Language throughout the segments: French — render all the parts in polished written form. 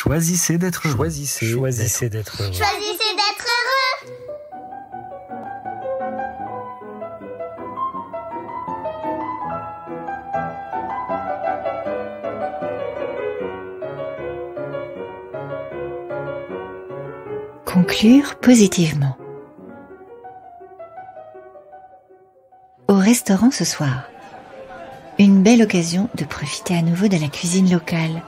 Choisissez d'être heureux. Choisissez d'être heureux. Choisissez d'être heureux. Conclure positivement. Au restaurant ce soir. Une belle occasion de profiter à nouveau de la cuisine locale,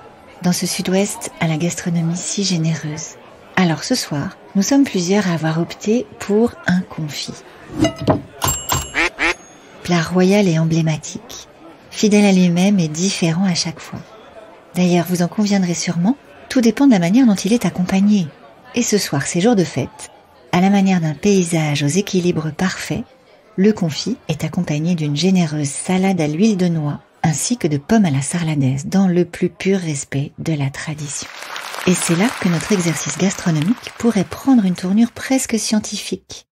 dans ce sud-ouest à la gastronomie si généreuse. Alors ce soir, nous sommes plusieurs à avoir opté pour un confit. Plat royal et emblématique, fidèle à lui-même et différent à chaque fois. D'ailleurs, vous en conviendrez sûrement, tout dépend de la manière dont il est accompagné. Et ce soir, c'est jour de fête, à la manière d'un paysage aux équilibres parfaits, le confit est accompagné d'une généreuse salade à l'huile de noix ainsi que de pommes à la sarladaise dans le plus pur respect de la tradition. Et c'est là que notre exercice gastronomique pourrait prendre une tournure presque scientifique.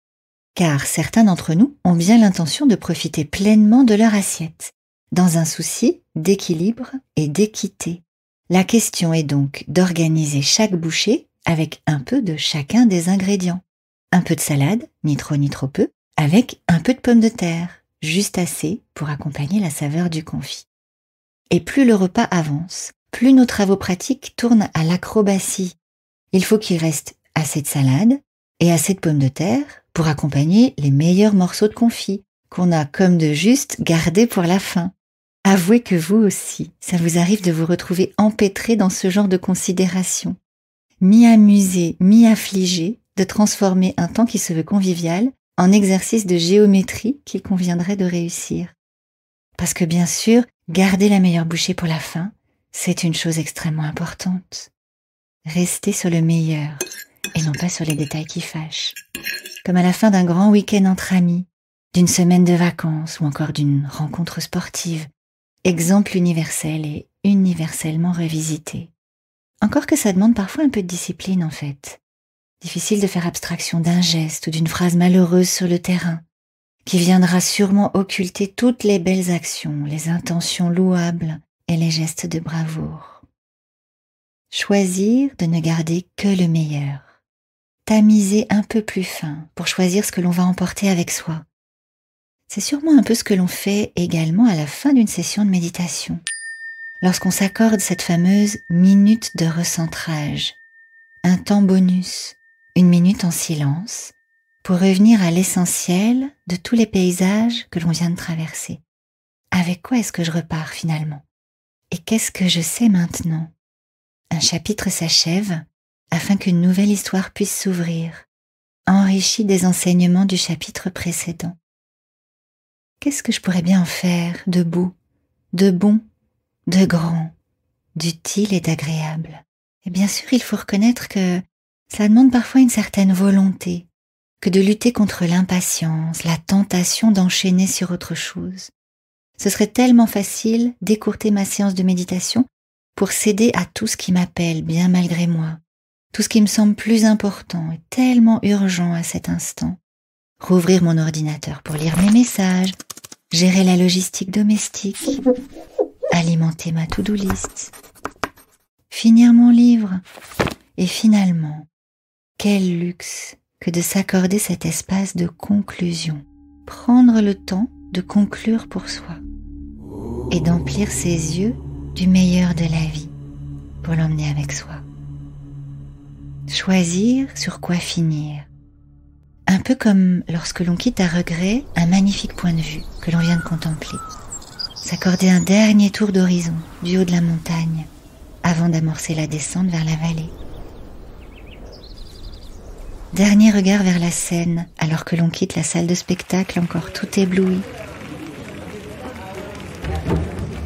Car certains d'entre nous ont bien l'intention de profiter pleinement de leur assiette, dans un souci d'équilibre et d'équité. La question est donc d'organiser chaque bouchée avec un peu de chacun des ingrédients. Un peu de salade, ni trop ni trop peu, avec un peu de pommes de terre, juste assez pour accompagner la saveur du confit. Et plus le repas avance, plus nos travaux pratiques tournent à l'acrobatie. Il faut qu'il reste assez de salade et assez de pommes de terre pour accompagner les meilleurs morceaux de confit qu'on a comme de juste gardés pour la fin. Avouez que vous aussi, ça vous arrive de vous retrouver empêtré dans ce genre de considération. Mi-amusé, mi-affligé, de transformer un temps qui se veut convivial en exercice de géométrie qu'il conviendrait de réussir. Parce que bien sûr, garder la meilleure bouchée pour la fin, c'est une chose extrêmement importante. Restez sur le meilleur, et non pas sur les détails qui fâchent. Comme à la fin d'un grand week-end entre amis, d'une semaine de vacances ou encore d'une rencontre sportive. Exemple universel et universellement revisité. Encore que ça demande parfois un peu de discipline en fait. Difficile de faire abstraction d'un geste ou d'une phrase malheureuse sur le terrain, qui viendra sûrement occulter toutes les belles actions, les intentions louables et les gestes de bravoure. Choisir de ne garder que le meilleur. Tamiser un peu plus fin pour choisir ce que l'on va emporter avec soi. C'est sûrement un peu ce que l'on fait également à la fin d'une session de méditation, lorsqu'on s'accorde cette fameuse minute de recentrage, un temps bonus, une minute en silence, pour revenir à l'essentiel de tous les paysages que l'on vient de traverser. Avec quoi est-ce que je repars finalement? Et qu'est-ce que je sais maintenant? Un chapitre s'achève afin qu'une nouvelle histoire puisse s'ouvrir, enrichie des enseignements du chapitre précédent. Qu'est-ce que je pourrais bien en faire de beau, de bon, de grand, d'utile et d'agréable? Et bien sûr, il faut reconnaître que ça demande parfois une certaine volonté, que de lutter contre l'impatience, la tentation d'enchaîner sur autre chose. Ce serait tellement facile d'écourter ma séance de méditation pour céder à tout ce qui m'appelle bien malgré moi, tout ce qui me semble plus important et tellement urgent à cet instant. Rouvrir mon ordinateur pour lire mes messages, gérer la logistique domestique, alimenter ma to-do list, finir mon livre et finalement, quel luxe que de s'accorder cet espace de conclusion, prendre le temps de conclure pour soi et d'emplir ses yeux du meilleur de la vie pour l'emmener avec soi. Choisir sur quoi finir. Un peu comme lorsque l'on quitte à regret un magnifique point de vue que l'on vient de contempler. S'accorder un dernier tour d'horizon du haut de la montagne avant d'amorcer la descente vers la vallée. Dernier regard vers la scène alors que l'on quitte la salle de spectacle encore tout ébloui.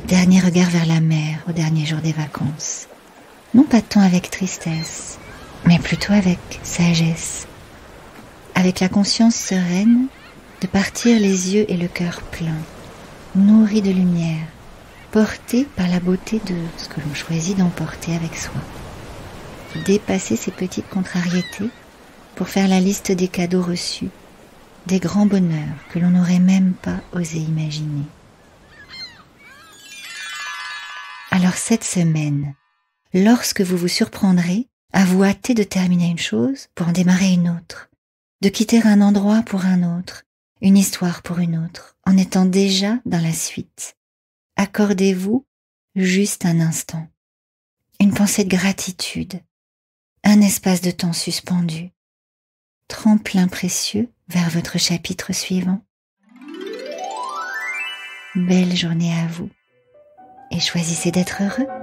Dernier regard vers la mer au dernier jour des vacances. Non pas tant avec tristesse, mais plutôt avec sagesse. Avec la conscience sereine de partir les yeux et le cœur pleins, nourris de lumière, portés par la beauté de ce que l'on choisit d'emporter avec soi. Dépasser ces petites contrariétés pour faire la liste des cadeaux reçus, des grands bonheurs que l'on n'aurait même pas osé imaginer. Alors cette semaine, lorsque vous vous surprendrez à vous hâter de terminer une chose pour en démarrer une autre, de quitter un endroit pour un autre, une histoire pour une autre, en étant déjà dans la suite. Accordez-vous juste un instant, une pensée de gratitude, un espace de temps suspendu, tremplin précieux vers votre chapitre suivant. Belle journée à vous et choisissez d'être heureux.